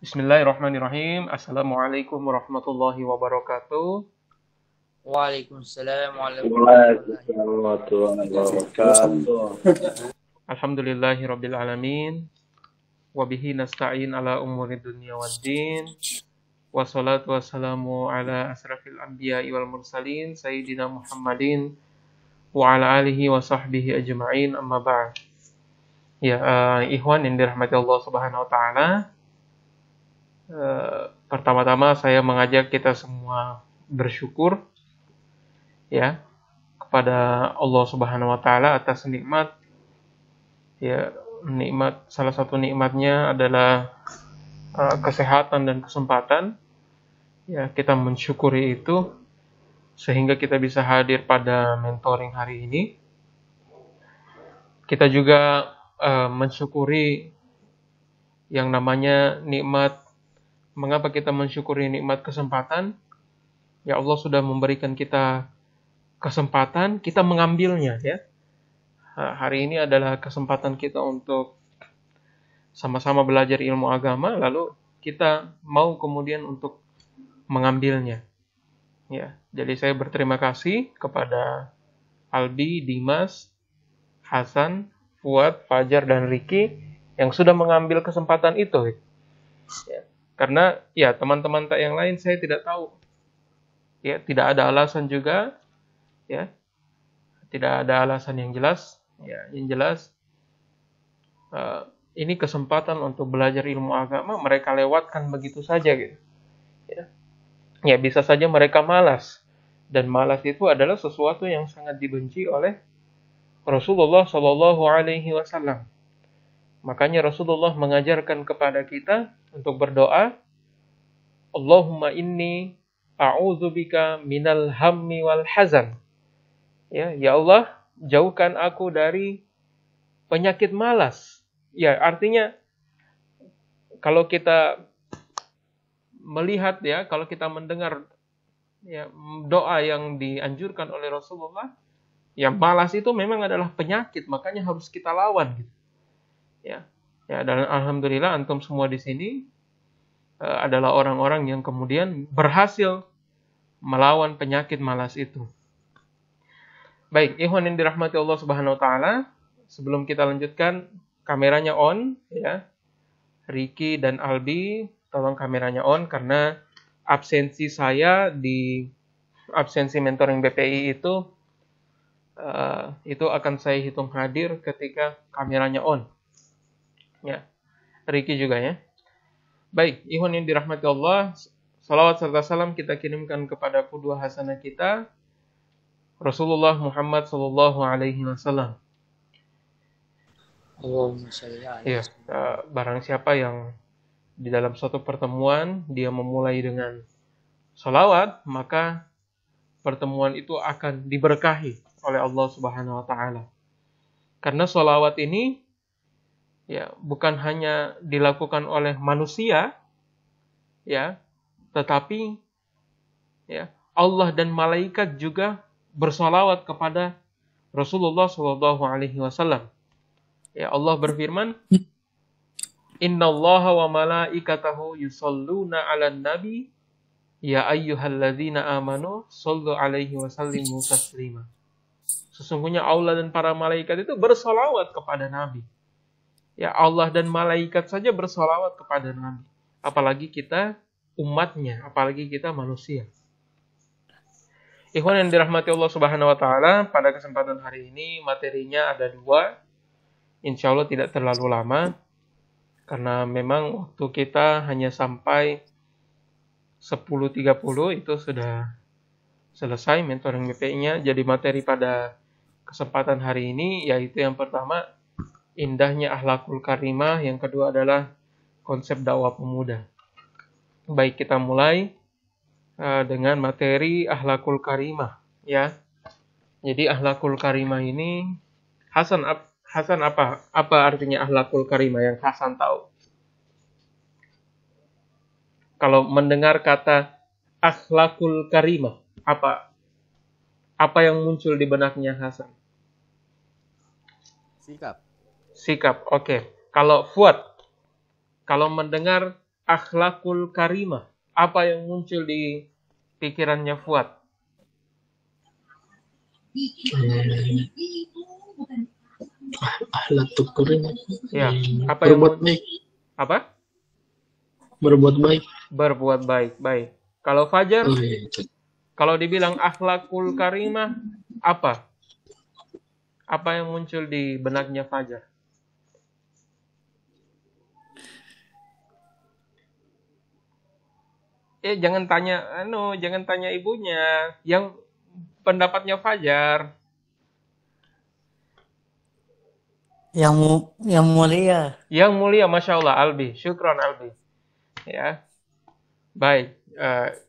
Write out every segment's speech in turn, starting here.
Bismillahirrahmanirrahim. Assalamualaikum warahmatullahi wabarakatuh. Waalaikumsalam warahmatullahi Waalaikumsalam warahmatullahi wabarakatuh. Alhamdulillahirabbil alamin. Wa bihi nasta'in ala umuri dunya waddin. Wassalatu wassalamu ala asrafil anbiya'i wal mursalin sayyidina Muhammadin wa ala alihi wa sahbihi ajma'in, amma ba'd. Ya, ikhwan yang dirahmati Allah Subhanahu wa taala. Pertama-tama saya mengajak kita semua bersyukur ya kepada Allah Subhanahu wa taala atas nikmat. Ya, salah satu nikmatnya adalah kesehatan dan kesempatan. Ya, kita mensyukuri itu sehingga kita bisa hadir pada mentoring hari ini. Kita juga mensyukuri yang namanya nikmat. Mengapa kita mensyukuri nikmat kesempatan? Ya, Allah sudah memberikan kita kesempatan, kita mengambilnya ya. Hari ini adalah kesempatan kita untuk sama-sama belajar ilmu agama, lalu kita mau kemudian untuk mengambilnya. Ya, jadi saya berterima kasih kepada Albi, Dimas, Hasan, Fuad, Fajar, dan Riki yang sudah mengambil kesempatan itu. Ya. Karena ya teman-teman yang lain saya tidak tahu. Ya, tidak ada alasan juga. Ya, tidak ada alasan yang jelas. Ya, yang jelas ini kesempatan untuk belajar ilmu agama mereka lewatkan begitu saja gitu. Ya, bisa saja mereka malas, dan malas itu adalah sesuatu yang sangat dibenci oleh Rasulullah Shallallahu Alaihi Wasallam. Makanya Rasulullah mengajarkan kepada kita untuk berdoa, Allahumma inni a'udzubika minal hammi wal hazan. Ya Allah, jauhkan aku dari penyakit malas. Ya, artinya kalau kita melihat ya, kalau kita mendengar ya doa yang dianjurkan oleh Rasulullah, ya malas itu memang adalah penyakit, makanya harus kita lawan gitu. Ya, dan alhamdulillah antum semua di sini adalah orang-orang yang kemudian berhasil melawan penyakit malas itu. Baik, ikhwan yang dirahmati Allah Subhanahu wa taala, sebelum kita lanjutkan, kameranya on ya. Riki dan Albi, tolong kameranya on karena absensi saya di absensi mentoring BPI itu akan saya hitung hadir ketika kameranya on. Ya, Riki juga ya. Baik, ikhwan yang dirahmati Allah, salawat serta salam kita kirimkan kepada qudwah hasanah kita, Rasulullah Muhammad sallallahu alaihi wasallam. Allahumma shalli Ya, barang siapa yang di dalam suatu pertemuan dia memulai dengan salawat, maka pertemuan itu akan diberkahi oleh Allah Subhanahu wa taala. Karena salawat ini ya bukan hanya dilakukan oleh manusia ya, tetapi ya Allah dan malaikat juga bersalawat kepada Rasulullah Shallallahu alaihi wasallam. Ya, Allah berfirman, Innallaha wa malaikatahu yusholluna 'alan nabi ya ayyuhalladzina amanu shollu 'alaihi wa sallimu taslima. Sesungguhnya Allah dan para malaikat itu bersalawat kepada Nabi. Ya, Allah dan malaikat saja bersalawat kepada Nabi. Apalagi kita umatnya, apalagi kita manusia. Ikhwan yang dirahmati Allah Subhanahu wa taala, pada kesempatan hari ini materinya ada 2. Insya Allah tidak terlalu lama karena memang waktu kita hanya sampai 10.30 itu sudah selesai mentoring BPI-nya. Jadi materi pada kesempatan hari ini yaitu yang pertama indahnya akhlakul karimah, yang kedua adalah konsep dakwah pemuda. Baik, kita mulai dengan materi akhlakul karimah ya. Jadi akhlakul karimah ini Hasan apa artinya akhlakul karimah yang Hasan tahu? Kalau mendengar kata akhlakul karimah, apa yang muncul di benaknya Hasan? Sikap. Sikap, oke. Kalau Fuad, kalau mendengar akhlakul karimah. Apa yang muncul di pikirannya Fuad? Akhlakul karimah. Ya, apa yang Berbuat baik. apa? Berbuat baik. Berbuat baik, baik. Kalau Fajar, Oh, iya. kalau dibilang akhlakul karimah, apa? Apa yang muncul di benaknya Fajar? Jangan tanya ibunya. Yang pendapatnya Fajar. Yang mulia. Yang mulia, Masya Allah, Albi. Syukran, Albi. Ya, baik.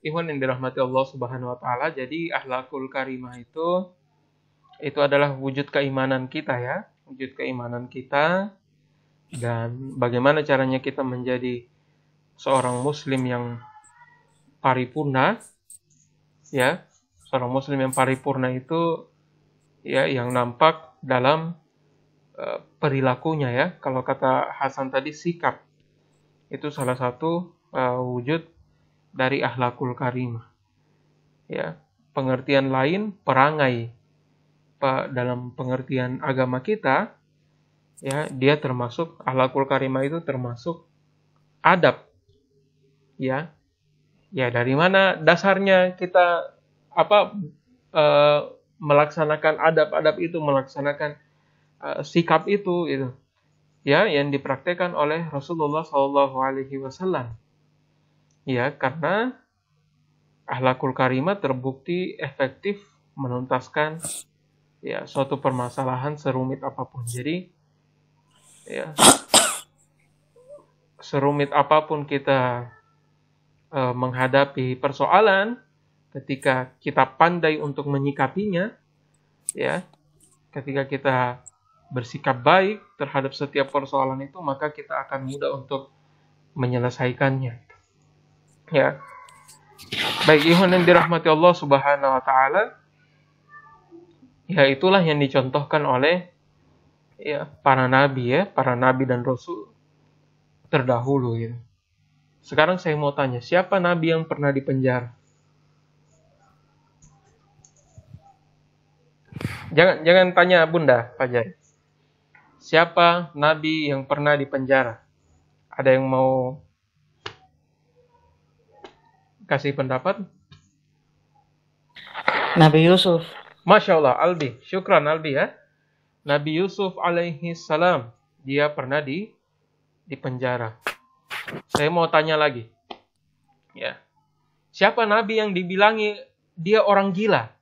Ikhwan yang dirahmati Allah Subhanahu Wa Taala. Jadi akhlakul karimah itu adalah wujud keimanan kita, ya. Wujud keimanan kita. Dan bagaimana caranya kita menjadi seorang Muslim yang paripurna, ya. Seorang Muslim yang paripurna itu, ya, yang nampak dalam perilakunya, ya. Kalau kata Hasan tadi, sikap. Itu salah satu wujud dari akhlakul karimah. Ya, pengertian lain perangai. Dalam pengertian agama kita, ya, dia termasuk akhlakul karimah itu termasuk adab. Ya. Ya, dari mana dasarnya kita melaksanakan adab-adab itu, melaksanakan sikap itu, gitu. Ya, yang dipraktekkan oleh Rasulullah SAW. Ya, karena akhlakul karimah terbukti efektif menuntaskan, ya, suatu permasalahan serumit apapun. Jadi, ya, serumit apapun kita menghadapi persoalan, ketika kita pandai untuk menyikapinya, ya, ketika kita bersikap baik terhadap setiap persoalan itu, maka kita akan mudah untuk menyelesaikannya. Ya, baik, ikhwan yang dirahmati Allah Subhanahu Wa Taala. Ya, itulah yang dicontohkan oleh, ya, para nabi, ya, para nabi dan rasul terdahulu, ya. Sekarang saya mau tanya, siapa nabi yang pernah dipenjara? Jangan tanya Bunda, Fajar. Siapa nabi yang pernah dipenjara? Ada yang mau kasih pendapat? Nabi Yusuf. Masya Allah, Albi. Syukran, Albi, ya. Nabi Yusuf alaihi salam, dia pernah dipenjara. Saya mau tanya lagi. Ya. Siapa nabi yang dibilangi dia orang gila?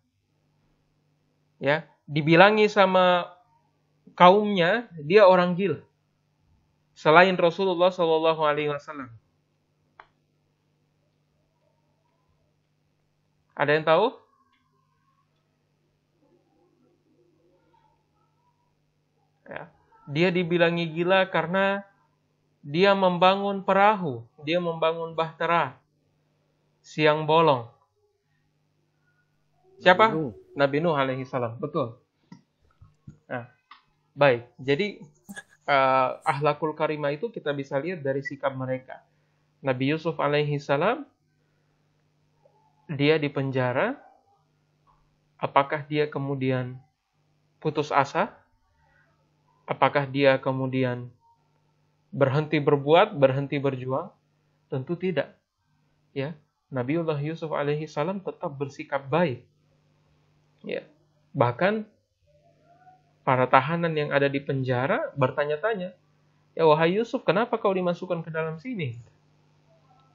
Ya, dibilangi sama kaumnya dia orang gila. Selain Rasulullah SAW. Ada yang tahu? Ya. Dia dibilangi gila karena dia membangun perahu, dia membangun bahtera siang bolong. Siapa? Nabi Nuh alaihi salam. Betul. Nah, baik. Jadi akhlakul karimah itu kita bisa lihat dari sikap mereka. Nabi Yusuf alaihi salam, dia dipenjara. Apakah dia kemudian putus asa? Apakah dia kemudian berhenti berbuat, berhenti berjuang? Tentu tidak. Ya, Nabiullah Yusuf alaihi salam tetap bersikap baik. Ya, bahkan para tahanan yang ada di penjara bertanya-tanya, ya wahai Yusuf, kenapa kau dimasukkan ke dalam sini?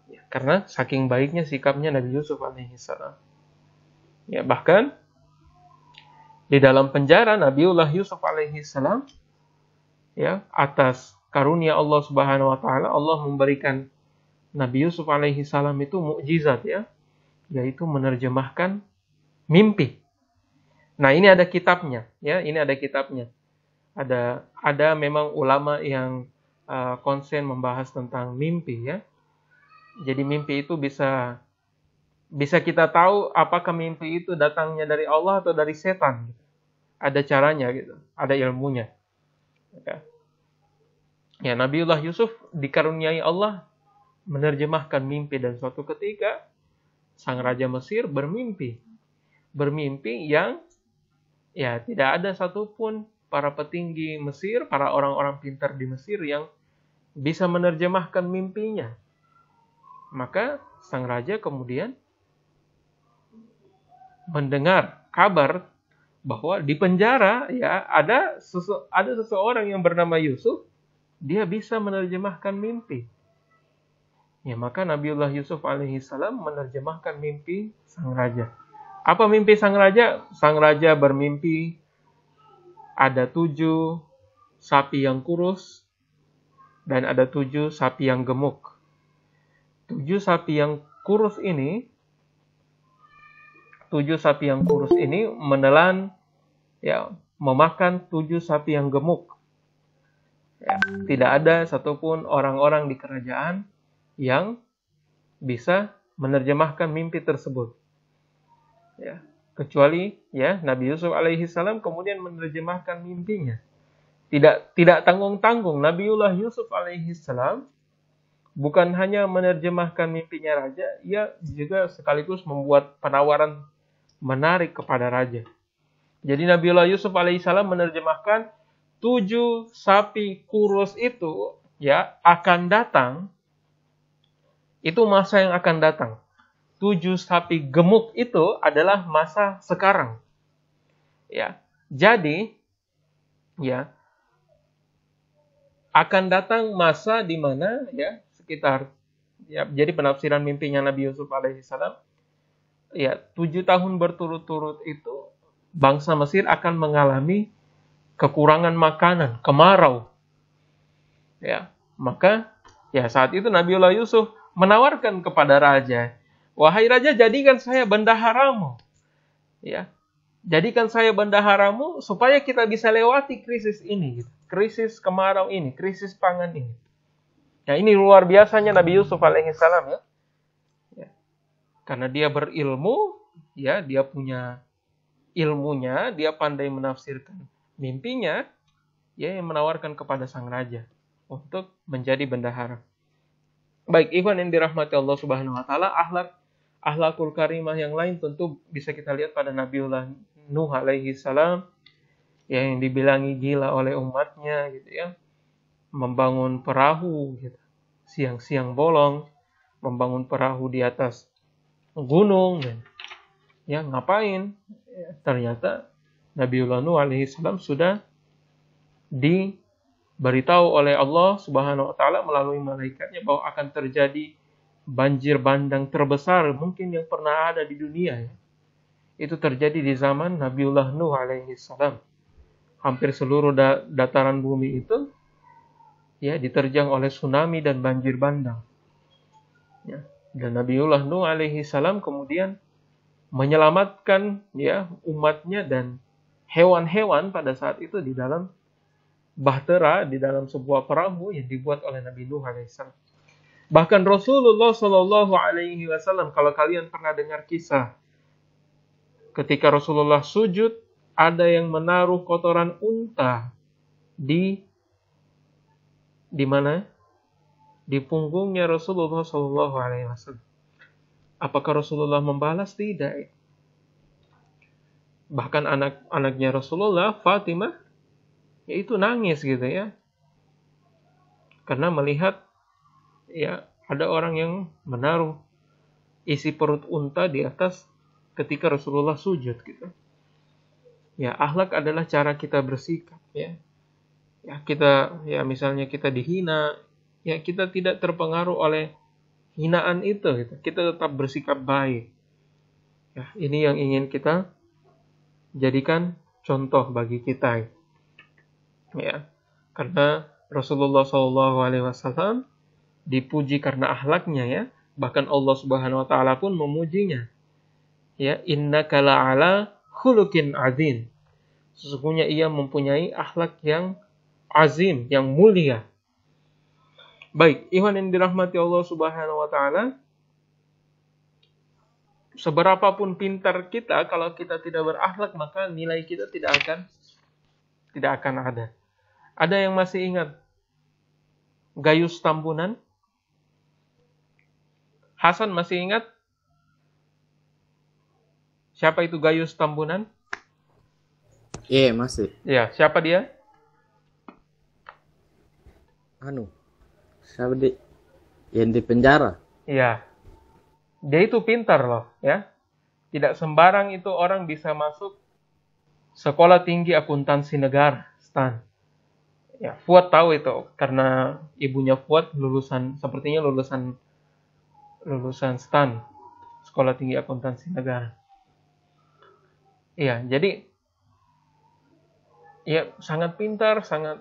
Ya, karena saking baiknya sikapnya Nabi Yusuf alaihi salam. Ya, bahkan di dalam penjara Nabiullah Yusuf alaihi salam, ya, atas karunia Allah Subhanahu wa taala, Allah memberikan Nabi Yusuf alaihi salam itu mukjizat, ya, yaitu menerjemahkan mimpi. Nah, ini ada kitabnya, ya, ini ada kitabnya. Ada memang ulama yang konsen membahas tentang mimpi, ya. Jadi mimpi itu bisa kita tahu apakah mimpi itu datangnya dari Allah atau dari setan. Ada caranya gitu, ada ilmunya. Ya, Nabiullah Yusuf dikaruniai Allah menerjemahkan mimpi, dan suatu ketika sang raja Mesir bermimpi yang ya tidak ada satupun para petinggi Mesir, para orang-orang pintar di Mesir yang bisa menerjemahkan mimpinya. Maka sang raja kemudian mendengar kabar bahwa di penjara ya ada seseorang yang bernama Yusuf, dia bisa menerjemahkan mimpi. Ya, maka Nabiullah Yusuf alaihissalam menerjemahkan mimpi sang raja. Apa mimpi sang raja? Sang raja bermimpi ada 7 sapi yang kurus dan ada 7 sapi yang gemuk. 7 sapi yang kurus ini menelan, ya, memakan 7 sapi yang gemuk. Ya, tidak ada satupun orang-orang di kerajaan yang bisa menerjemahkan mimpi tersebut. Ya, kecuali ya Nabi Yusuf alaihissalam kemudian menerjemahkan mimpinya. Tidak tanggung-tanggung, Nabiullah Yusuf alaihissalam bukan hanya menerjemahkan mimpinya raja, ia juga sekaligus membuat penawaran menarik kepada raja. Jadi Nabiullah Yusuf alaihissalam menerjemahkan 7 sapi kurus itu ya akan datang. Itu masa yang akan datang. 7 sapi gemuk itu adalah masa sekarang. Ya. Jadi ya akan datang masa di mana ya sekitar ya, jadi penafsiran mimpinya Nabi Yusuf alaihissalam ya 7 tahun berturut-turut itu bangsa Mesir akan mengalami kekurangan makanan, kemarau. Ya, maka ya saat itu Nabiullah Yusuf menawarkan kepada raja, "Wahai raja, jadikan saya bendaharamu." Ya. Jadikan saya bendaharamu supaya kita bisa lewati krisis ini, gitu. Krisis kemarau ini, krisis pangan ini. Ya, ini luar biasanya Nabi Yusuf alaihissalam ya. Ya. Karena dia berilmu, ya, dia punya ilmunya, dia pandai menafsirkan mimpinya, ya, yang menawarkan kepada sang raja untuk menjadi bendahara. Baik, ikhwan yang dirahmati Allah Subhanahu wa taala, akhlakul karimah yang lain tentu bisa kita lihat pada Nabiullah Nuh alaihi salam yang dibilangi gila oleh umatnya gitu ya. Membangun perahu gitu. Siang-siang bolong, membangun perahu di atas gunung dan ya ngapain? Ya, ternyata Nabiullah Nuh alaihi salam sudah diberitahu oleh Allah Subhanahu wa taala melalui malaikatnya bahwa akan terjadi banjir bandang terbesar mungkin yang pernah ada di dunia ya. Itu terjadi di zaman Nabiullah Nuh alaihi salam. Hampir seluruh dataran bumi itu ya diterjang oleh tsunami dan banjir bandang. Ya, dan Nabiullah Nuh alaihi salam kemudian menyelamatkan ya umatnya dan hewan-hewan pada saat itu di dalam bahtera, di dalam sebuah perahu yang dibuat oleh Nabi Nuh alaihissalam. Bahkan Rasulullah Shallallahu Alaihi Wasallam, kalau kalian pernah dengar kisah, ketika Rasulullah sujud, ada yang menaruh kotoran unta di mana? Di punggungnya Rasulullah Shallallahu Alaihi Wasallam. Apakah Rasulullah membalas? Tidak. Bahkan anak-anaknya Rasulullah, Fatimah, yaitu nangis gitu ya, karena melihat ya ada orang yang menaruh isi perut unta di atas ketika Rasulullah sujud gitu. Ya, akhlak adalah cara kita bersikap ya. Ya kita ya misalnya kita dihina, ya kita tidak terpengaruh oleh hinaan itu gitu. Kita tetap bersikap baik. Ya, ini yang ingin kita jadikan contoh bagi kita. Ya. Karena Rasulullah SAW dipuji karena akhlaknya ya. Bahkan Allah Subhanahu wa taala pun memujinya. Ya, innaka la'ala khuluqin azim. Sesungguhnya ia mempunyai akhlak yang azim, yang mulia. Baik, ikhwan yang dirahmati Allah Subhanahu wa taala, seberapapun pintar kita, kalau kita tidak berakhlak maka nilai kita tidak akan ada. Ada yang masih ingat Gayus Tambunan? Hasan masih ingat siapa itu Gayus Tambunan? Iya, masih. Ya, siapa dia? Siapa yang di penjara? Ya, dia itu pintar loh, ya. Tidak sembarang itu orang bisa masuk Sekolah Tinggi Akuntansi Negara, STAN. Ya, Fuad tahu itu karena ibunya Fuad sepertinya lulusan STAN, Sekolah Tinggi Akuntansi Negara. Iya, jadi ya sangat pintar, sangat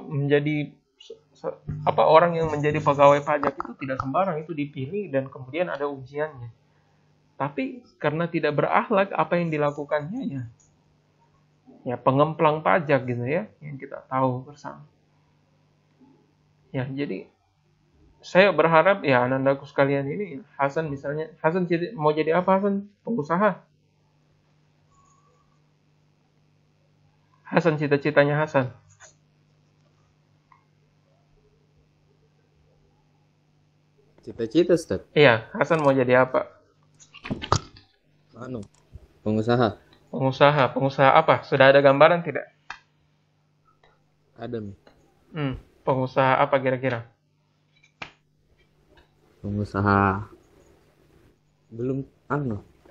menjadi orang yang menjadi pegawai pajak itu tidak sembarang itu dipilih dan kemudian ada ujiannya. Tapi karena tidak berakhlak, apa yang dilakukannya ya pengemplang pajak gitu ya, yang kita tahu bersama. Ya, jadi saya berharap ya anak-anakku sekalian ini, Hasan mau jadi apa Hasan? Pengusaha. Hasan cita-citanya Hasan. Cita-cita, Ustaz. Iya, Hasan mau jadi apa? Pengusaha. Pengusaha apa? Sudah ada gambaran tidak? Ada nih. Pengusaha apa kira-kira? Pengusaha belum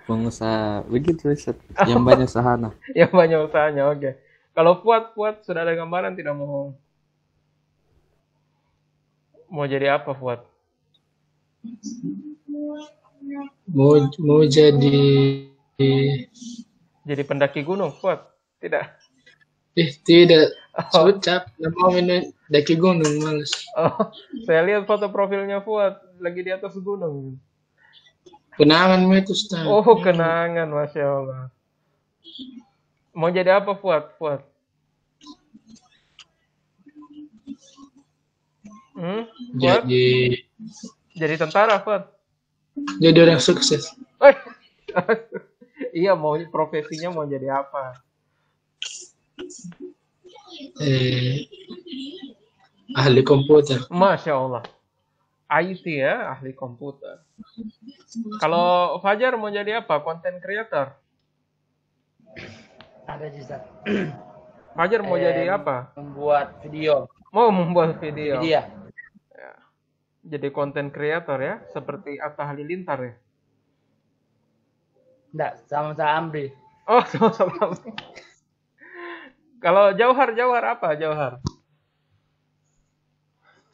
pengusaha begitu, Ustaz. Yang banyak sahana. Yang banyak usahanya, oke. Kalau Fuad sudah ada gambaran tidak mau jadi apa Fuad? Mau jadi pendaki gunung Fuad? Tidak. tidak. Sucap, nggak mau mendaki gunung, males. Oh, saya lihat foto profilnya Fuad lagi di atas gunung. Kenangan itu, Ustaz. Oh, kenangan, Masya Allah. Mau jadi apa Fuad? Fuad? Jadi tentara Fuad? Jadi orang sukses. Iya, profesinya mau jadi apa? Ahli komputer. Masya Allah. IT ya, ahli komputer. Kalau Fajar mau jadi apa? Content creator? Ada juga. Fajar mau jadi apa? Membuat video. Mau membuat video. Iya. Ya. Jadi content creator ya, seperti Atta Halilintar ya. Enggak, sama-sama Amri. Oh, sama-sama. Kalau Jauhar apa Jauhar?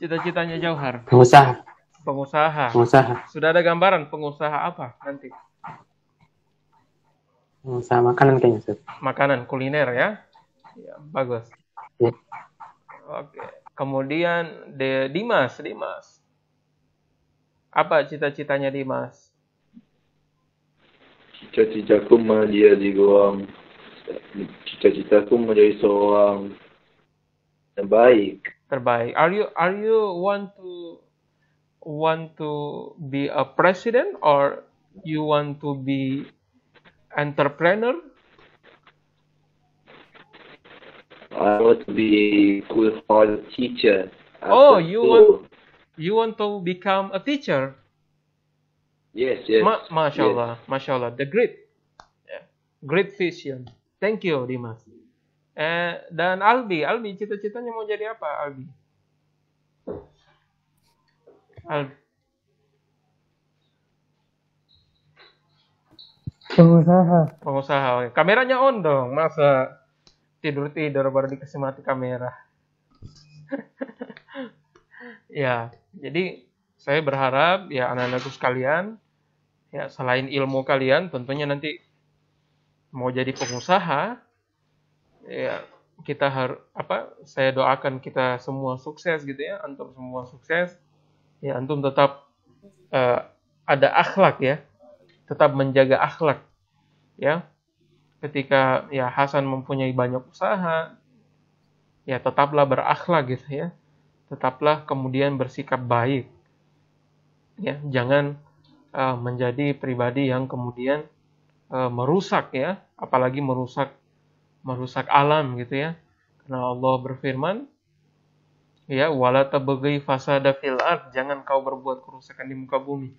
Cita-citanya Jauhar? Pengusaha. Sudah ada gambaran pengusaha apa nanti? Pengusaha makanan kayaknya, Ustaz. Makanan kuliner ya. Ya, bagus. Ya. Oke. Kemudian Dimas. Apa cita-citanya Dimas? Cita-citaku menjadi seorang cita-citaku menjadi seorang terbaik. Are you want to be a president or you want to be entrepreneur? I want to be good hard teacher. Oh, you want to become a teacher? Yes. Masya Allah, the great vision. Thank you, Dimas. Dan Albi cita-citanya mau jadi apa, Albi? Pengusaha. Kameranya on dong, masa tidur baru dikasih mati kamera. Ya, jadi saya berharap ya anak-anakku sekalian, ya selain ilmu kalian, tentunya nanti mau jadi pengusaha, ya kita saya doakan kita semua sukses gitu ya, antum semua sukses, ya antum tetap ada akhlak ya, tetap menjaga akhlak, ya. Ketika ya Hasan mempunyai banyak usaha, ya tetaplah berakhlak gitu ya, tetaplah kemudian bersikap baik, ya jangan menjadi pribadi yang kemudian merusak ya, apalagi merusak alam gitu ya. Karena Allah berfirman, Ya, wala tabghi fasada fil ard, jangan kau berbuat kerusakan di muka bumi.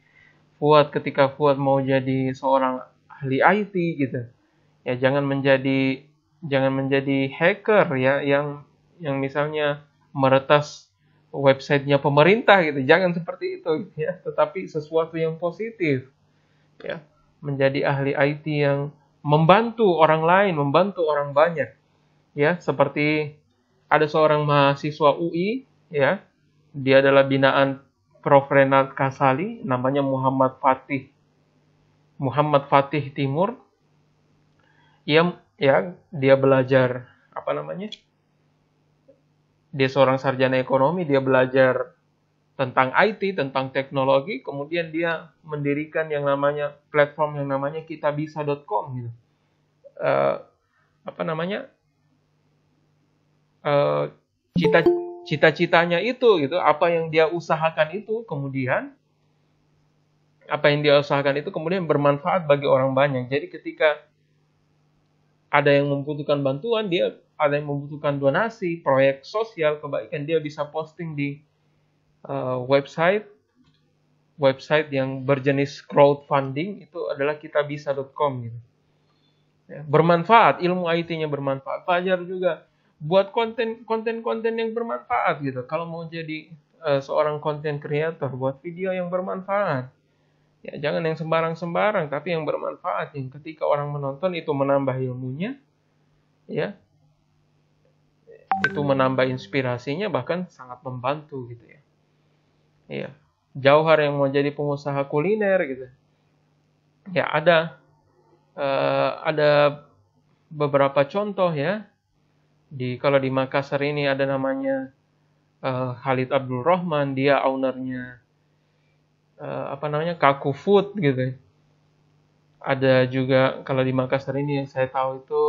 Ketika Fuad mau jadi seorang ahli IT gitu, ya jangan menjadi hacker ya, yang misalnya meretas websitenya pemerintah gitu, jangan seperti itu ya, tetapi sesuatu yang positif ya, menjadi ahli IT yang membantu orang lain, membantu orang banyak ya, seperti ada seorang mahasiswa UI ya, dia adalah binaan Prof. Renat Kasali, namanya Muhammad Fatih Timur. Dia belajar apa namanya? Dia seorang sarjana ekonomi, dia belajar tentang IT, tentang teknologi, kemudian dia mendirikan platform yang namanya kitabisa.com gitu. Apa namanya? Cita-citanya itu gitu, apa yang dia usahakan itu kemudian bermanfaat bagi orang banyak. Jadi ketika ada yang membutuhkan bantuan, ada yang membutuhkan donasi, proyek sosial, kebaikan, dia bisa posting di website yang berjenis crowdfunding, itu adalah kitabisa.com gitu. Ya, bermanfaat, ilmu IT-nya bermanfaat. Fajar juga buat konten yang bermanfaat gitu. Kalau mau jadi seorang content creator, buat video yang bermanfaat. Ya, jangan yang sembarang-sembarang, tapi yang bermanfaat, yang ketika orang menonton itu menambah ilmunya, ya, itu menambah inspirasinya, bahkan sangat membantu gitu ya. Iya. Jauhar yang mau jadi pengusaha kuliner gitu. Ya, ada beberapa contoh ya. Kalau di Makassar ini ada namanya Khalid Abdul Rahman, dia ownernya Kaku Food gitu. Ada juga kalau di Makassar ini yang saya tahu itu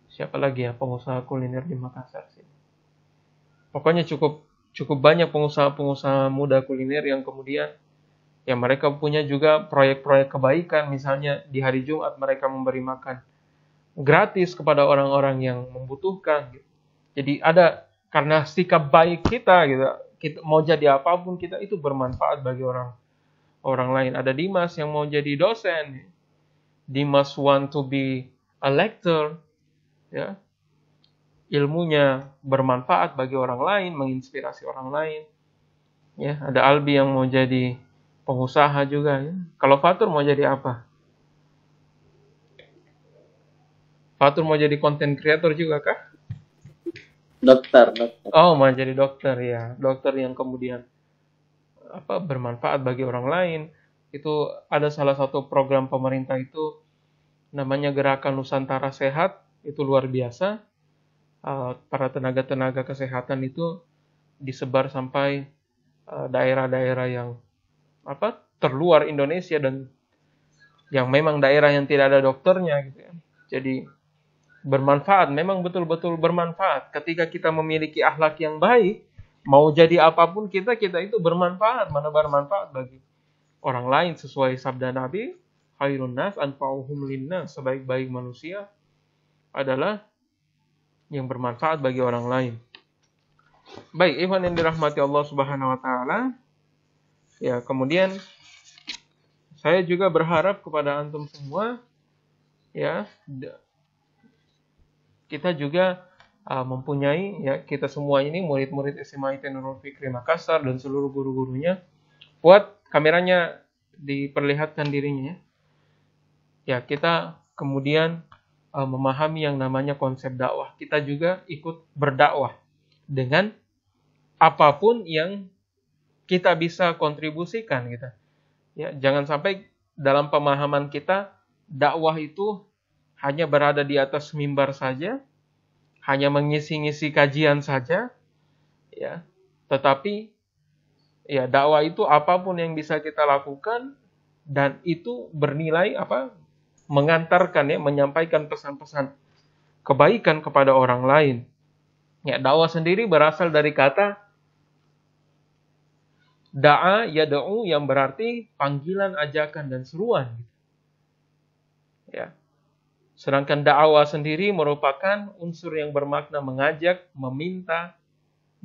siapa lagi ya pengusaha kuliner di Makassar sih. Pokoknya cukup banyak pengusaha muda kuliner yang kemudian ya mereka punya juga proyek-proyek kebaikan, misalnya di hari Jumat mereka memberi makan gratis kepada orang-orang yang membutuhkan gitu. Jadi karena sikap baik kita gitu, kita mau jadi apapun kita itu bermanfaat bagi orang lain. Ada Dimas yang mau jadi dosen, Dimas want to be a lecturer, ya, ilmunya bermanfaat bagi orang lain, menginspirasi orang lain. Ya, ada Albi yang mau jadi pengusaha juga. Ya. Kalau Fatur mau jadi apa? Fatur mau jadi content creator juga kah? Dokter. Oh, mau jadi dokter ya. Dokter yang kemudian bermanfaat bagi orang lain. Itu ada salah satu program pemerintah itu namanya Gerakan Nusantara Sehat. Itu luar biasa. Para tenaga-tenaga kesehatan itu disebar sampai daerah-daerah yang terluar Indonesia dan yang memang daerah yang tidak ada dokternya gitu ya. Jadi bermanfaat, memang betul-betul bermanfaat. Ketika kita memiliki akhlak yang baik, mau jadi apapun kita itu bermanfaat, menebar manfaat bagi orang lain sesuai sabda Nabi, khairun nas anfa'uhum linnas, sebaik-baik manusia adalah yang bermanfaat bagi orang lain. Baik, ikhwan yang dirahmati Allah Subhanahu wa taala. Ya, kemudian saya juga berharap kepada antum semua ya, kita juga mempunyai ya, kita semua ini murid-murid SMA IT Nurul Fikri Makassar dan seluruh guru-gurunya, buat kameranya diperlihatkan dirinya ya. Ya, kita kemudian memahami yang namanya konsep dakwah. Kita juga ikut berdakwah dengan apapun yang kita bisa kontribusikan gitu. Ya, jangan sampai dalam pemahaman kita dakwah itu hanya berada di atas mimbar saja, hanya mengisi-ngisi kajian saja, ya. Tetapi ya dakwah itu apapun yang bisa kita lakukan dan itu bernilai mengantarkan ya, menyampaikan pesan-pesan kebaikan kepada orang lain. Ya, dakwah sendiri berasal dari kata da'a yad'u yang berarti panggilan, ajakan dan seruan. Ya. Sedangkan dakwah sendiri merupakan unsur yang bermakna mengajak, meminta,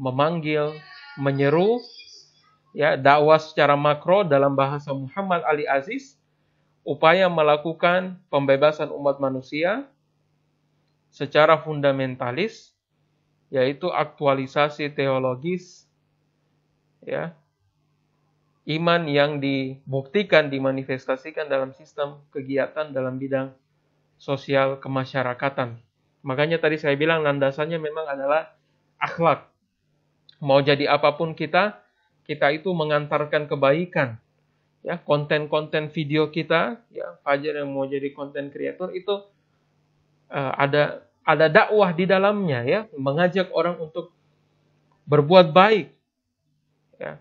memanggil, menyeru. Ya, dakwah secara makro dalam bahasa Muhammad Ali Aziz, upaya melakukan pembebasan umat manusia secara fundamentalis, yaitu aktualisasi teologis, ya, iman yang dibuktikan, dimanifestasikan dalam sistem kegiatan dalam bidang sosial kemasyarakatan. Makanya tadi saya bilang landasannya memang adalah akhlak. Mau jadi apapun kita itu mengantarkan kebaikan. Ya, konten-konten video kita, ya, Fajar yang mau jadi konten kreator itu ada dakwah di dalamnya, ya, mengajak orang untuk berbuat baik, ya,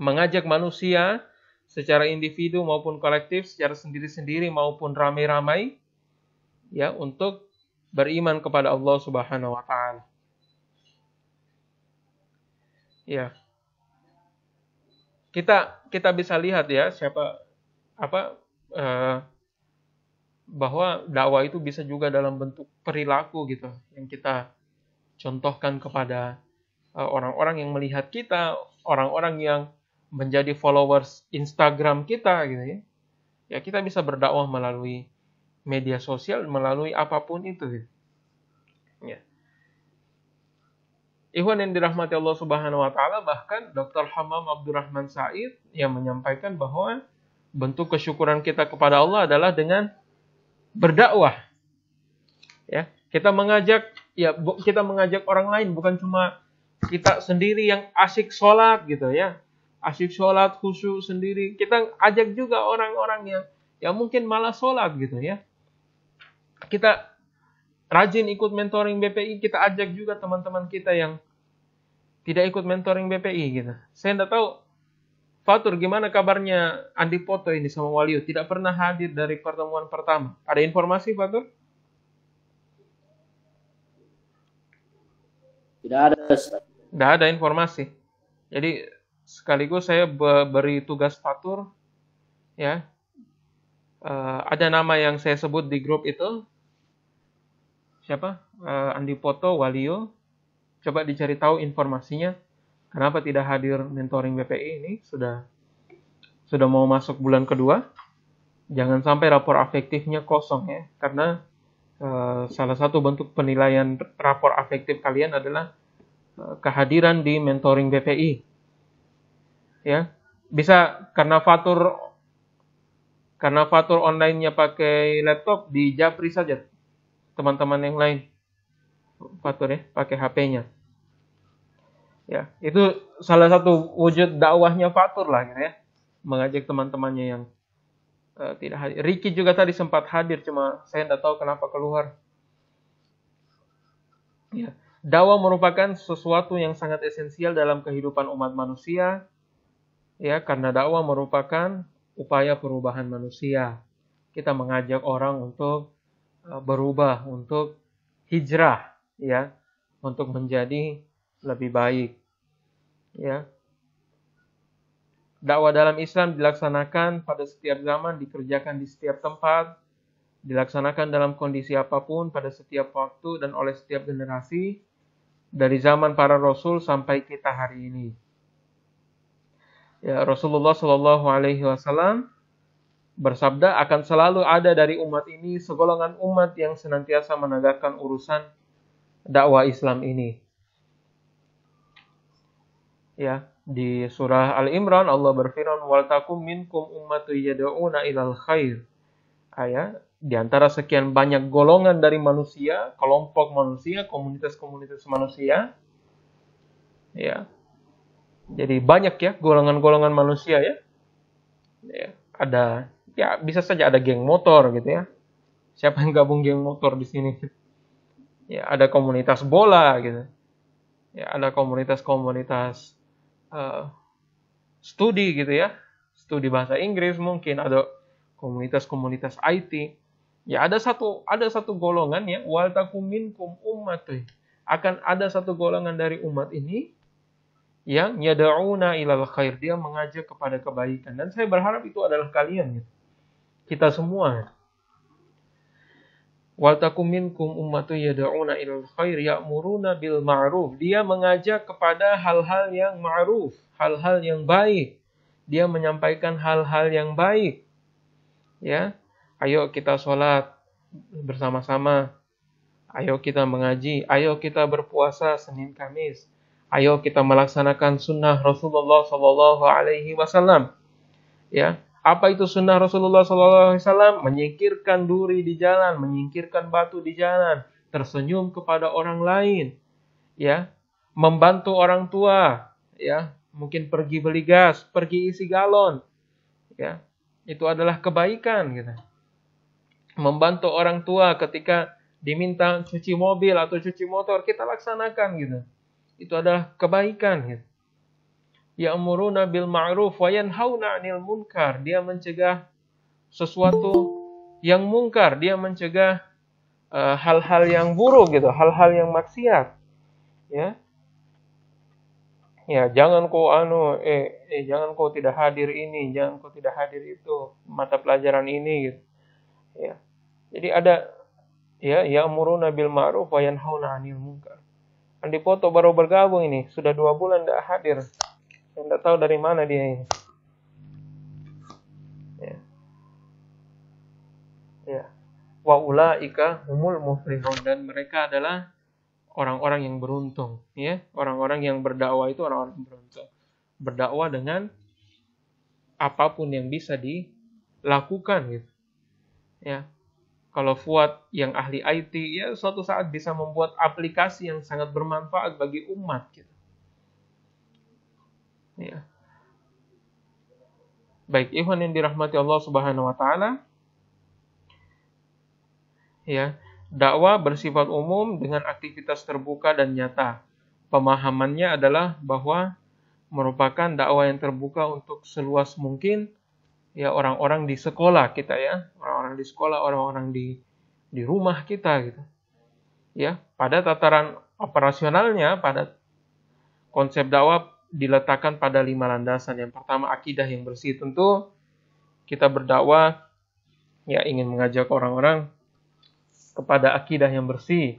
mengajak manusia secara individu maupun kolektif, secara sendiri-sendiri maupun ramai-ramai, ya, untuk beriman kepada Allah Subhanahu wa taala. Ya. Kita bisa lihat, ya, bahwa dakwah itu bisa juga dalam bentuk perilaku gitu, yang kita contohkan kepada orang-orang yang melihat kita, orang-orang yang menjadi followers Instagram kita gitu, ya. Ya, kita bisa berdakwah melalui media sosial, melalui apapun itu gitu. Ya. Ikhwan yang dirahmati Allah Subhanahu wa taala, bahkan Dr. Hammam Abdurrahman Said yang menyampaikan bahwa bentuk kesyukuran kita kepada Allah adalah dengan berdakwah. Ya, kita mengajak orang lain, bukan cuma kita sendiri yang asyik sholat gitu, ya. Asyik sholat, khusyuk sendiri. Kita ajak juga orang-orang yang mungkin malas sholat gitu, ya. Kita rajin ikut mentoring BPI, kita ajak juga teman-teman kita yang tidak ikut mentoring BPI gitu. Saya tidak tahu, Fatur, gimana kabarnya Andi Poto ini sama Waliu? Tidak pernah hadir dari pertemuan pertama. Ada informasi, Fatur? Tidak ada, Ustaz. Tidak ada informasi. Jadi sekaligus saya beri tugas Fatur, ya. Ada nama yang saya sebut di grup itu. Siapa? Andi Poto, Waliu. Coba dicari tahu informasinya. Kenapa tidak hadir mentoring BPI ini? Sudah mau masuk bulan kedua. Jangan sampai rapor afektifnya kosong, ya. Karena salah satu bentuk penilaian rapor afektif kalian adalah kehadiran di mentoring BPI. Ya. Bisa karena Fatur online-nya pakai laptop, di Japri saja teman-teman yang lain. Fatur, ya, pakai HP-nya. Ya, itu salah satu wujud dakwahnya Fatur lah, gitu, ya. Mengajak teman-temannya yang tidak hadir. Ricky juga tadi sempat hadir, cuma saya tidak tahu kenapa keluar. Ya, dakwah merupakan sesuatu yang sangat esensial dalam kehidupan umat manusia, ya, karena dakwah merupakan upaya perubahan manusia. Kita mengajak orang untuk berubah, untuk hijrah, ya, untuk menjadi lebih baik, ya. Dakwah dalam Islam dilaksanakan pada setiap zaman, dikerjakan di setiap tempat, dilaksanakan dalam kondisi apapun, pada setiap waktu dan oleh setiap generasi, dari zaman para Rasul sampai kita hari ini. Ya, Rasulullah Shallallahu Alaihi Wasallam bersabda, akan selalu ada dari umat ini segolongan umat yang senantiasa menegakkan urusan dakwah Islam ini. Ya, di surah Al-Imran Allah berfirman, wal takum minkum ummatu yad'una ilal khair. Ayat, di antara sekian banyak golongan dari manusia, kelompok manusia, komunitas-komunitas manusia. Ya. Jadi banyak, ya, golongan-golongan manusia, ya. Ya, ada, ya, bisa saja ada geng motor gitu, ya. Siapa yang gabung geng motor di sini? Ya, ada komunitas bola gitu. Ya, ada komunitas-komunitas studi gitu, ya. Studi bahasa Inggris mungkin, ada komunitas-komunitas IT. Ya, ada satu golongan, ya, wal takum minkum ummatun. Akan ada satu golongan dari umat ini yang yad'una ilal khair, dia mengajak kepada kebaikan. Dan saya berharap itu adalah kalian, ya. Kita semua. Wal takum minkum ummatun yad'una ilal khair ya'muruna bil ma'ruf. Dia mengajak kepada hal-hal yang ma'ruf, hal-hal yang baik. Dia menyampaikan hal-hal yang baik. Ya, ayo kita sholat bersama-sama. Ayo kita mengaji, ayo kita berpuasa Senin Kamis. Ayo kita melaksanakan sunnah Rasulullah Sallallahu Alaihi Wasallam. Ya, apa itu sunnah Rasulullah Sallallahu Alaihi Wasallam? Menyingkirkan duri di jalan, menyingkirkan batu di jalan, tersenyum kepada orang lain, ya, membantu orang tua, ya, mungkin pergi beli gas, pergi isi galon, ya, itu adalah kebaikan, gitu. Membantu orang tua ketika diminta cuci mobil atau cuci motor, kita laksanakan, gitu. Itu adalah kebaikan, gitu. Ya'muruna bil ma'ruf wa yanhauna 'anil munkar. Dia mencegah sesuatu yang mungkar, dia mencegah hal-hal yang buruk, gitu, hal-hal yang maksiat. Ya. Ya, jangan kau jangan kau tidak hadir ini, jangan kau tidak hadir itu, mata pelajaran ini, gitu. Ya. Jadi ada ya ya'muruna bil ma'ruf wa yanhauna 'anil munkar. Andi Poto baru bergabung ini, sudah 2 bulan tidak hadir. Saya tidak tahu dari mana dia ini. Ya. Ya. Wa ulaika humul muflihun, dan mereka adalah orang-orang yang beruntung, ya. Orang-orang yang berdakwah itu orang-orang yang beruntung. Berdakwah dengan apapun yang bisa dilakukan, gitu. Ya. Kalau Fuad yang ahli IT, ya suatu saat bisa membuat aplikasi yang sangat bermanfaat bagi umat, gitu. Ya. Baik, ikhwan yang dirahmati Allah Subhanahu wa taala. Ya, dakwah bersifat umum dengan aktivitas terbuka dan nyata. Pemahamannya adalah bahwa merupakan dakwah yang terbuka untuk seluas mungkin, ya, orang-orang di sekolah kita, ya, orang-orang di sekolah, orang-orang di rumah kita, gitu. Ya, pada tataran operasionalnya, pada konsep dakwah diletakkan pada 5 landasan. Yang pertama, akidah yang bersih. Tentu kita berdakwah, ya, ingin mengajak orang-orang kepada akidah yang bersih,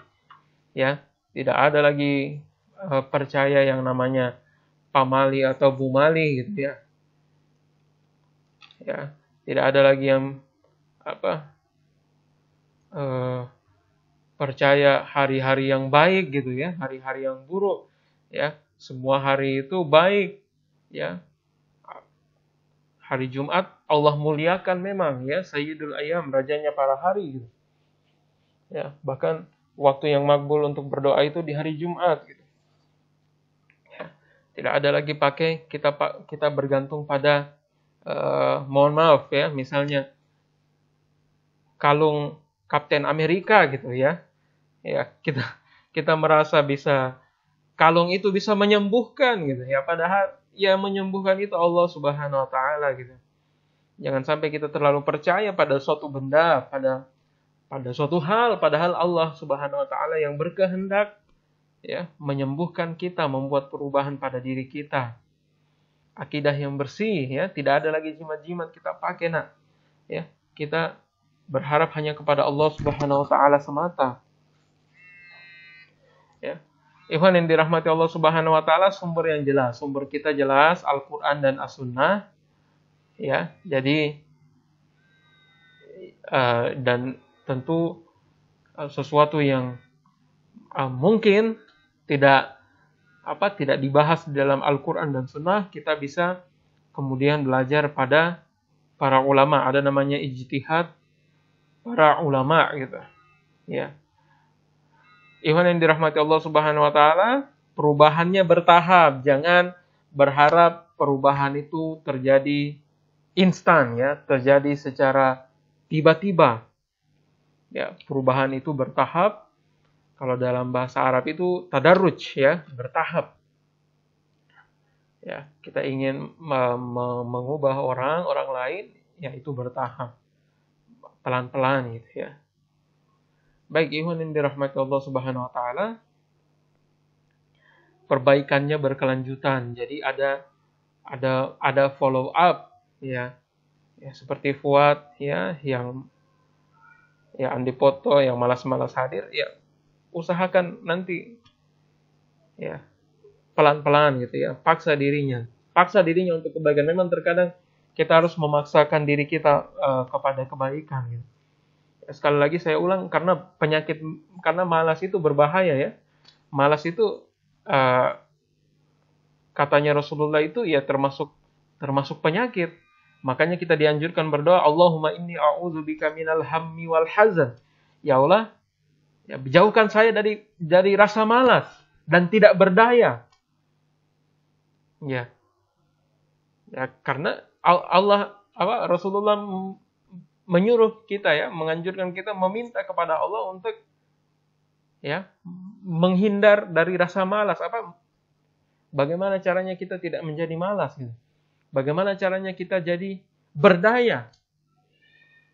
ya. Tidak ada lagi percaya yang namanya pamali atau bumali, gitu, ya. Ya, tidak ada lagi yang percaya hari-hari yang baik, gitu, ya, hari-hari yang buruk, ya. Semua hari itu baik, ya. Hari Jumat Allah muliakan memang, ya, Sayyidul Ayyam, rajanya para hari, gitu. Ya, bahkan waktu yang makbul untuk berdoa itu di hari Jumat, gitu. Ya, tidak ada lagi kita bergantung pada mohon maaf, ya, misalnya kalung Kapten Amerika, gitu, ya. Ya, kita merasa bisa kalung itu bisa menyembuhkan, gitu, ya, padahal ya menyembuhkan itu Allah Subhanahu wa taala, gitu. Jangan sampai kita terlalu percaya pada suatu benda, pada suatu hal, padahal Allah Subhanahu wa taala yang berkehendak, ya, menyembuhkan kita, membuat perubahan pada diri kita. Akidah yang bersih, ya, tidak ada lagi jimat-jimat kita pakai, nak. Ya, kita berharap hanya kepada Allah Subhanahu wa taala semata. Ya. Ikhwan yang dirahmati Allah Subhanahu wa taala, sumber yang jelas, sumber kita jelas Al-Qur'an dan As-Sunnah, ya. Jadi dan tentu sesuatu yang mungkin tidak dibahas di dalam Al-Qur'an dan Sunnah, kita bisa kemudian belajar pada para ulama. Ada namanya ijtihad para ulama, gitu. Ya. Ikhwan yang dirahmati Allah Subhanahu wa taala, perubahannya bertahap. Jangan berharap perubahan itu terjadi instan, ya, terjadi secara tiba-tiba. Ya, perubahan itu bertahap. Kalau dalam bahasa Arab itu tadarruj, ya, bertahap. Ya, kita ingin mengubah orang lain, ya, itu bertahap. Pelan-pelan, gitu, ya. Baik, ikhwan yang dirahmati Allah Subhanahu wa taala, perbaikannya berkelanjutan. Jadi ada follow up, ya. Ya, seperti Fuad, ya, yang ya Andi Poto yang malas-malas hadir, ya usahakan nanti ya pelan-pelan gitu ya, paksa dirinya untuk kebaikan. Memang terkadang kita harus memaksakan diri kita kepada kebaikan gitu. Ya, sekali lagi saya ulang, karena malas itu berbahaya ya. Malas itu katanya Rasulullah itu ya termasuk penyakit. Makanya kita dianjurkan berdoa, Allahumma inni a'udzubika minal hammi wal hazan. Ya Allah, ya, jauhkan saya dari rasa malas dan tidak berdaya. Ya. Ya, karena Rasulullah menyuruh kita ya, menganjurkan kita meminta kepada Allah untuk ya menghindar dari rasa malas. Bagaimana caranya kita tidak menjadi malas gitu? Bagaimana caranya kita jadi berdaya?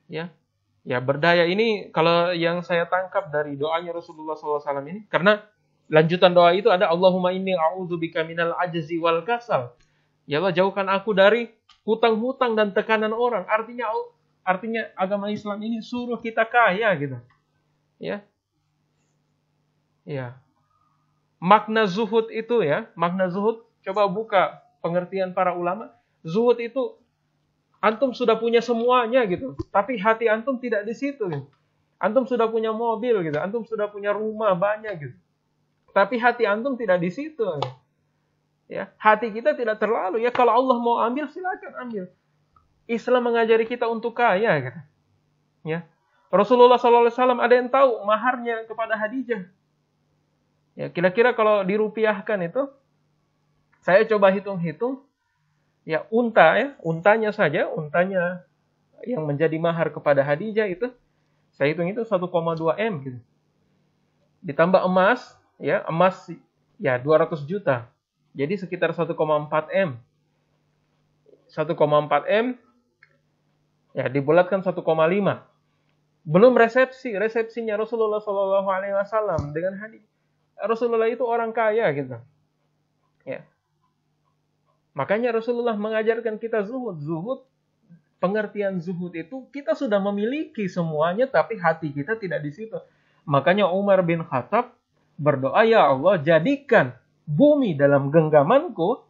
Ya. Ya, berdaya ini kalau yang saya tangkap dari doanya Rasulullah SAW ini, karena lanjutan doa itu ada Allahumma inni a'udzubika minal ajzi wal kasal. Ya Allah, jauhkan aku dari hutang-hutang dan tekanan orang. Artinya agama Islam ini suruh kita kaya gitu. Ya. Ya. Makna zuhud itu ya, makna zuhud, coba buka pengertian para ulama. Zuhud itu antum sudah punya semuanya gitu, tapi hati antum tidak di situ gitu. Antum sudah punya mobil gitu, antum sudah punya rumah banyak gitu, tapi hati antum tidak di situ. Ya, hati kita tidak terlalu ya, kalau Allah mau ambil silakan ambil. Islam mengajari kita untuk kaya gitu. Ya. Rasulullah SAW ada yang tahu maharnya kepada Khadijah. Ya, kira-kira kalau dirupiahkan itu, saya coba hitung-hitung, ya untanya yang menjadi mahar kepada Khadijah itu, saya hitung itu 1,2 M gitu. Ditambah emas ya 200 juta. Jadi sekitar 1,4 M. 1,4 M ya dibulatkan 1,5. Belum resepsinya Rasulullah SAW dengan Khadijah. Rasulullah itu orang kaya gitu. Ya. Makanya Rasulullah mengajarkan kita zuhud. Zuhud, pengertian zuhud itu kita sudah memiliki semuanya tapi hati kita tidak di situ. Makanya Umar bin Khattab berdoa, ya Allah, jadikan bumi dalam genggamanku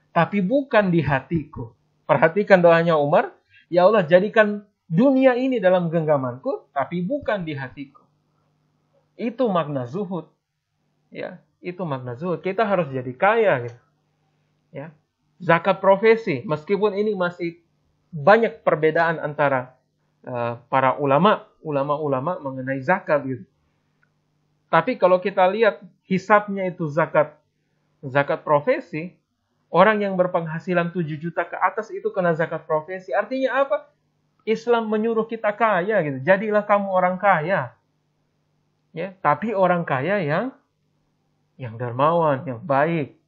tapi bukan di hatiku. Perhatikan doanya Umar, ya Allah, jadikan dunia ini dalam genggamanku tapi bukan di hatiku. Itu makna zuhud. Ya, itu makna zuhud. Kita harus jadi kaya gitu. Ya. Zakat profesi, meskipun ini masih banyak perbedaan antara para ulama mengenai zakat gitu. Tapi kalau kita lihat hisabnya itu zakat profesi, orang yang berpenghasilan 7 juta ke atas itu kena zakat profesi. Artinya apa? Islam menyuruh kita kaya gitu. Jadilah kamu orang kaya. Ya, tapi orang kaya yang dermawan, yang baik.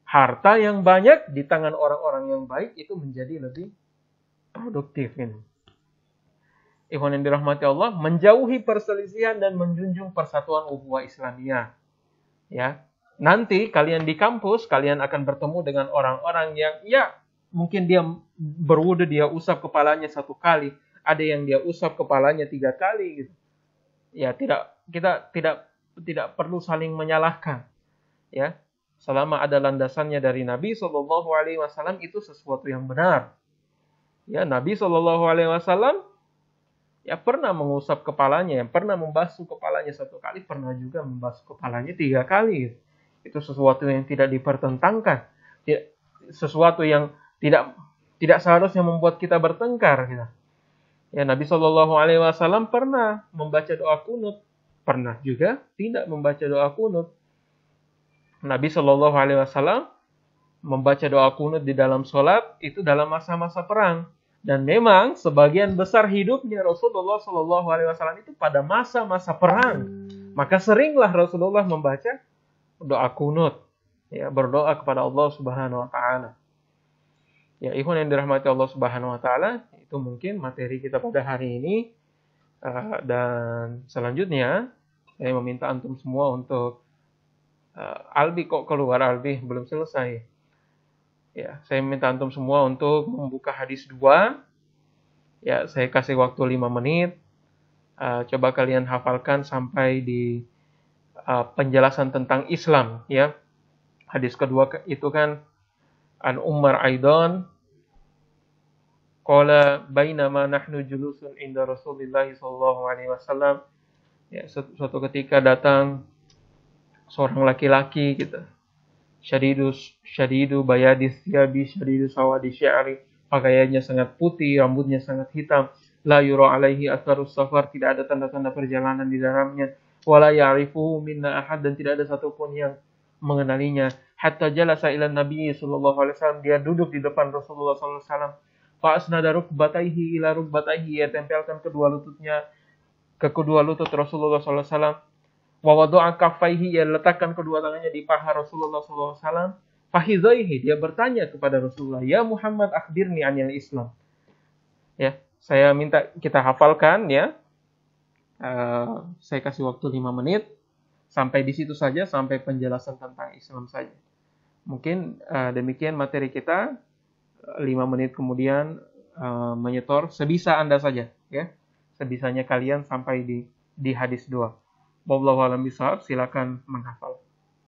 Harta yang banyak di tangan orang-orang yang baik itu menjadi lebih produktif. Gitu. Ikhwan yang dirahmati Allah, menjauhi perselisihan dan menjunjung persatuan ukhuwah Islamiyah. Ya, nanti kalian di kampus, kalian akan bertemu dengan orang-orang yang mungkin dia berwudu, dia usap kepalanya 1 kali, ada yang dia usap kepalanya 3 kali. Gitu. Ya, kita tidak perlu saling menyalahkan. Ya, selama ada landasannya dari Nabi SAW itu sesuatu yang benar. Ya, Nabi SAW ya pernah mengusap kepalanya, yang pernah membasuh kepalanya 1 kali, pernah juga membasuh kepalanya 3 kali. Itu sesuatu yang tidak dipertentangkan, sesuatu yang tidak seharusnya membuat kita bertengkar. Gitu. Ya, Nabi SAW pernah membaca doa kunut, pernah juga tidak membaca doa kunut. Nabi SAW membaca doa kunut di dalam sholat itu dalam masa-masa perang. Dan memang sebagian besar hidupnya Rasulullah SAW itu pada masa-masa perang. Maka seringlah Rasulullah membaca doa kunut. Ya, berdoa kepada Allah Subhanahu Wa Taala. Ya, ikhwan yang dirahmati Allah Subhanahu Wa Taala, itu mungkin materi kita pada hari ini. Dan selanjutnya saya meminta antum semua untuk Albi kok keluar, Albi belum selesai. Ya, saya minta antum semua untuk membuka hadis 2. Ya, saya kasih waktu 5 menit. Coba kalian hafalkan sampai di penjelasan tentang Islam, ya. Hadis kedua itu kan an Umar Aidan qala bainama nahnu julusun inda Rasulillah sallallahu alaihi wasallam. Ya, suatu ketika datang seorang laki-laki gitu. Syadidu bayadis thiyabi syadidu sawadi sya'ri. Pakaiannya sangat putih, rambutnya sangat hitam. La yura alaihi atharus safar, tidak ada tanda-tanda perjalanan di dalamnya. Wala ya'rifu minna ahad, dan tidak ada satupun yang mengenalinya. Hatta jalasa ila Nabi sallallahu alaihi wasallam, dia duduk di depan Rasulullah sallallahu alaihi wasallam. Fa asnada rukbataihi ila rukbataihi, ia tempelkan kedua lututnya ke kedua lutut Rasulullah sallallahu alaihi wasallam. Wa wada'a kaffaihi, ia letakkan kedua tangannya di paha Rasulullah sallallahu alaihi wasallam. Fahizaihi, dia bertanya kepada Rasulullah, "Ya Muhammad, akhbirni anil Islam." Ya, saya minta kita hafalkan ya. Saya kasih waktu 5 menit. Sampai di situ saja, sampai penjelasan tentang Islam saja. Mungkin demikian materi kita. 5 menit kemudian menyetor sebisa Anda saja, ya. Sebisanya kalian sampai di hadis 2. Wallahu a'lam bishawab, silakan menghafal.